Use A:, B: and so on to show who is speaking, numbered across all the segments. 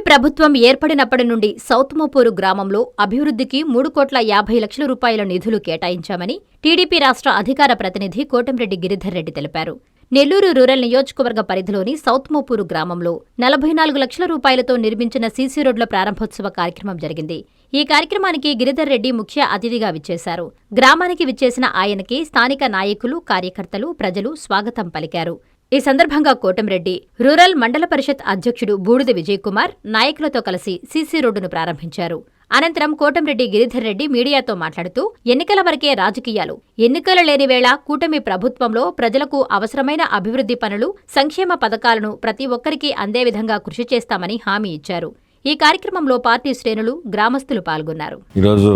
A: ప్రభుత్వం ఏర్పడినప్పటి నుండి సౌత్ మోపూరు గ్రామంలో అభివృద్ధికి 3,50,00,000 రూపాయల నిధులు కేటాయించామని టీడీపీ రాష్ట్ర అధికార ప్రతినిధి కోటంరెడ్డి గిరిధర్ రెడ్డి తెలిపారు. నెల్లూరు రూరల్ నియోజకవర్గ పరిధిలోని సౌత్ మోపూరు గ్రామంలో 44 లక్షల రూపాయలతో నిర్మించిన సీసీ రోడ్ల ప్రారంభోత్సవ కార్యక్రమం జరిగింది. ఈ కార్యక్రమానికి గిరిధర్ రెడ్డి ముఖ్య అతిథిగా విచ్చేశారు. గ్రామానికి విచ్చేసిన ఆయనకి స్థానిక నాయకులు, కార్యకర్తలు, ప్రజలు స్వాగతం పలికారు. ఈ సందర్భంగా కోటంరెడ్డి రూరల్ మండల పరిషత్ అధ్యక్షుడు బూడిద విజయ్ కుమార్ నాయకులతో కలిసి సీసీ రోడ్డును ప్రారంభించారు. అనంతరం కోటంరెడ్డి గిరిధర్ రెడ్డి మీడియాతో మాట్లాడుతూ ఎన్నికల వరకే రాజకీయాలు, ఎన్నికలు లేని వేళ కూటమి ప్రభుత్వంలో ప్రజలకు అవసరమైన అభివృద్ధి పనులు, సంక్షేమ పథకాలను ప్రతి ఒక్కరికీ అందే విధంగా కృషి చేస్తామని హామీ ఇచ్చారు. ఈ కార్యక్రమంలో పార్టీ శ్రేణులు, గ్రామస్తులు పాల్గొన్నారు.
B: ఈరోజు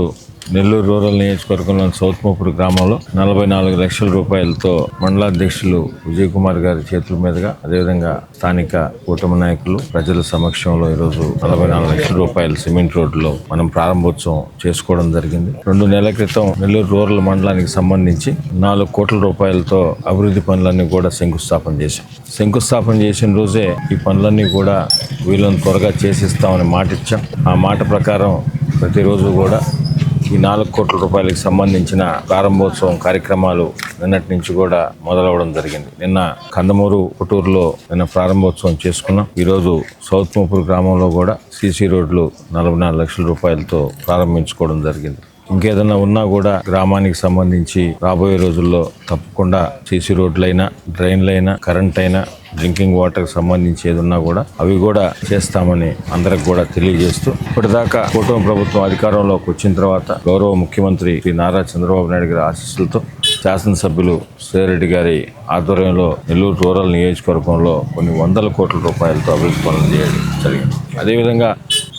B: నెల్లూరు రూరల్ నియోజకవర్గంలోని సౌత్ మోపూరు గ్రామంలో 44 లక్షల రూపాయలతో మండలాధ్యక్షులు విజయ్ కుమార్ గారి చేతుల మీదుగా, అదేవిధంగా స్థానిక కూటమి నాయకులు, ప్రజల సమక్షంలో ఈరోజు 44 లక్షల రూపాయల సిమెంట్ రోడ్లో మనం ప్రారంభోత్సవం చేసుకోవడం జరిగింది. 2 నెలల క్రితం నెల్లూరు రూరల్ మండలానికి సంబంధించి 4 కోట్ల రూపాయలతో అభివృద్ధి పనులన్నీ కూడా శంకుస్థాపన చేశాం. శంకుస్థాపన చేసిన రోజే ఈ పనులన్నీ కూడా వీళ్ళని త్వరగా చేసిస్తామని మాట ఇచ్చాం. ఆ మాట ప్రకారం ప్రతిరోజు కూడా ఈ 4 కోట్ల రూపాయలకు సంబంధించిన ప్రారంభోత్సవం కార్యక్రమాలు నిన్నటి నుంచి కూడా మొదలవడం జరిగింది. నిన్న కందమూరు పుటూరులో ప్రారంభోత్సవం చేసుకున్నాం. ఈరోజు సౌత్ మోపూరు గ్రామంలో కూడా సీసీ రోడ్లు 44 లక్షల రూపాయలతో ప్రారంభించుకోవడం జరిగింది. ఇంకేదన్నా ఉన్నా కూడా గ్రామానికి సంబంధించి రాబోయే రోజుల్లో తప్పకుండా సీసీ రోడ్లైనా, డ్రైన్లైనా, కరెంట్ అయినా, డ్రింకింగ్ వాటర్కి సంబంధించి ఏదున్నా కూడా అవి కూడా చేస్తామని అందరికి కూడా తెలియజేస్తూ, ఇప్పటిదాకా కూటమి ప్రభుత్వం అధికారంలోకి వచ్చిన తర్వాత గౌరవ ముఖ్యమంత్రి శ్రీ నారా చంద్రబాబు నాయుడు గారి ఆశీస్సులతో శాసనసభ్యులు శ్రీరెడ్డి గారి ఆధ్వర్యంలో నెల్లూరు రూరల్ నియోజకవర్గంలో కొన్ని 100 కోట్ల రూపాయలతో అభివృద్ధి పనులు చేయడం జరిగింది. అదేవిధంగా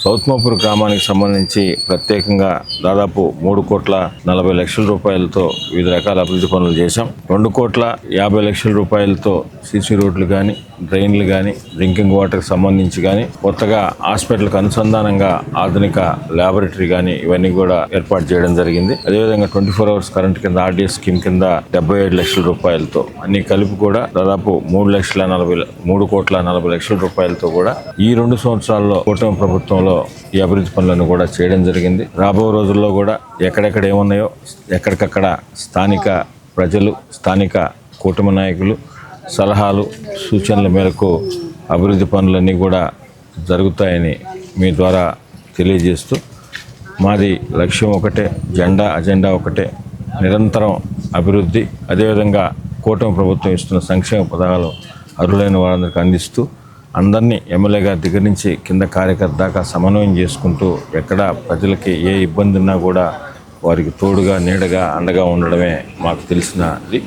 B: సౌత్ మోపూరు గ్రామానికి సంబంధించి ప్రత్యేకంగా దాదాపు 3,40 లక్షల రూపాయలతో వివిధ రకాల అభివృద్ధి పనులు చేశాం. 2,50 లక్షల రూపాయలతో సీసీ రోడ్లు కానీ, డ్రైన్లు కానీ, డ్రింకింగ్ వాటర్కి సంబంధించి కానీ, కొత్తగా హాస్పిటల్కి అనుసంధానంగా ఆధునిక ల్యాబొరేటరీ కానీ ఇవన్నీ కూడా ఏర్పాటు చేయడం జరిగింది. అదేవిధంగా 24 అవర్స్ కరెంట్ కింద ఆర్డీఎస్ స్కీమ్ కింద 77 లక్షల రూపాయలతో అన్ని కలిపి కూడా దాదాపు 3,40 లక్షల రూపాయలతో కూడా ఈ 2 సంవత్సరాల్లో కూటమి ప్రభుత్వంలో ఈ అభివృద్ధి పనులను కూడా చేయడం జరిగింది. రాబో రోజుల్లో కూడా ఎక్కడెక్కడ ఏమున్నాయో ఎక్కడికక్కడ స్థానిక ప్రజలు, స్థానిక కూటమి నాయకులు సలహాలు, సూచనల మేరకు అభివృద్ధి పనులన్నీ కూడా జరుగుతాయని మీ ద్వారా తెలియజేస్తూ, మాది లక్ష్యం ఒకటే, అజెండా ఒకటే, నిరంతరం అభివృద్ధి, అదేవిధంగా కూటమి ప్రభుత్వం ఇస్తున్న సంక్షేమ పథకాలు అర్హులైన వారందరికీ అందిస్తూ, అందరినీ ఎమ్మెల్యే గారి దగ్గర నుంచి కింద కార్యకర్త దాకా సమన్వయం చేసుకుంటూ, ఎక్కడ ప్రజలకి ఏ ఇబ్బంది ఉన్నా కూడా వారికి తోడుగా, నీడగా, అండగా ఉండడమే మాకు తెలిసినది.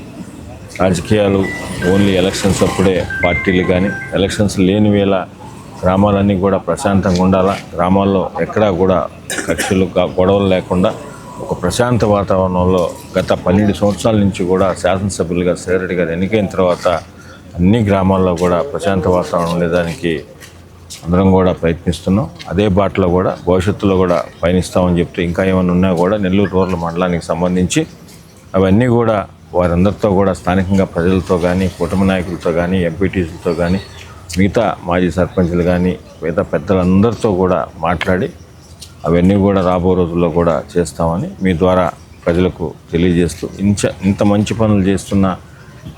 B: రాజకీయాలు ఓన్లీ ఎలక్షన్స్ అప్పుడే పార్టీలు కానీ, ఎలక్షన్స్ లేని వేళ గ్రామాలన్నీ కూడా ప్రశాంతంగా ఉండాలా, గ్రామాల్లో ఎక్కడా కూడా కక్షలు, గొడవలు లేకుండా ఒక ప్రశాంత వాతావరణంలో గత 12 సంవత్సరాల నుంచి కూడా శాసనసభ్యులుగా శ్రీరెడ్డి గారు ఎన్నికైన తర్వాత అన్ని గ్రామాల్లో కూడా ప్రశాంత వాతావరణం ఉండేదానికి అందరం కూడా ప్రయత్నిస్తున్నాం. అదే బాటలో కూడా భవిష్యత్తులో కూడా పయనిస్తామని చెప్తూ, ఇంకా ఏమైనా ఉన్నా కూడా నెల్లూరు రూరల్ మండలానికి సంబంధించి అవన్నీ కూడా వారందరితో కూడా స్థానికంగా ప్రజలతో కానీ, కూటమి నాయకులతో కానీ, ఎంపీటీసీలతో కానీ, మిగతా మాజీ సర్పంచులు కానీ, మిగతా పెద్దలందరితో కూడా మాట్లాడి అవన్నీ కూడా రాబో రోజుల్లో కూడా చేస్తామని మీ ద్వారా ప్రజలకు తెలియజేస్తూ, ఇంత మంచి పనులు చేస్తున్న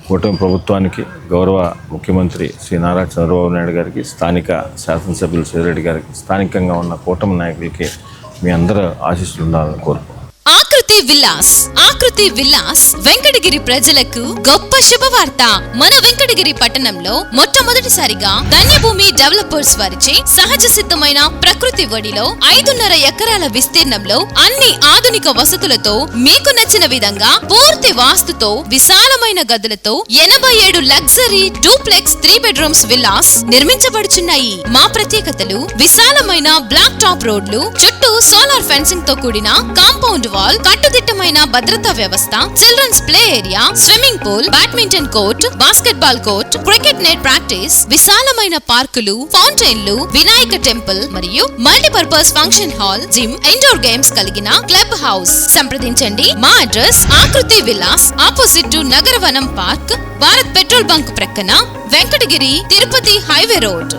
B: కూటమి ప్రభుత్వానికి, గౌరవ ముఖ్యమంత్రి శ్రీ నారా చంద్రబాబు నాయుడు గారికి, స్థానిక శాసనసభ్యులు శ్రీరెడ్డి గారికి, స్థానికంగా ఉన్న కూటమి నాయకులకి మీ అందరూ ఆశీస్సులు ఉండాలని కోరుకుంటున్నాను.
C: ఆకృతి విల్లాస్ వెంకటగిరి ప్రజలకు గొప్ప శుభవార్త. మన వెంకటగిరి పట్టణంలో మొట్టమొదటిసారిగా ధన్యభూమి డెవలపర్స్ వారిచే సహజ సిద్ధమైన ప్రకృతి ఒడిలో 5.5 ఎకరాల విస్తీర్ణంలో అన్ని ఆధునిక వసతులతో మీకు నచ్చిన విధంగా పూర్తి వాస్తుతో విశాలమైన గదులతో 87 లగ్జరీ డూప్లెక్స్ 3 బెడ్రూమ్స్ విల్లాస్ నిర్మించబడుచున్నాయి. మా ప్రత్యేకతలు: విశాలమైన బ్లాక్ టాప్ రోడ్లు, చుట్టూ సోలార్ ఫెన్సింగ్ తో కూడిన కాంపౌండ్ వాల్, కట్టుదిట్టమైన భద్రతా వ్యవస్థ, children's play area, swimming pool, badminton court, basketball court, cricket net practice, విశాలమైన పార్కులు, ఫౌంటైన్లు, వినాయక టెంపుల్ మరియు multipurpose function hall, gym, indoor games కలిగిన క్లబ్ హౌస్. సంప్రదించండి. మా address Akruthi Vilas, opposite to Nagaravanam park, Bharat petrol bunk ప్రక్కన, వెంకటగిరి తిరుపతి హైవే రోడ్.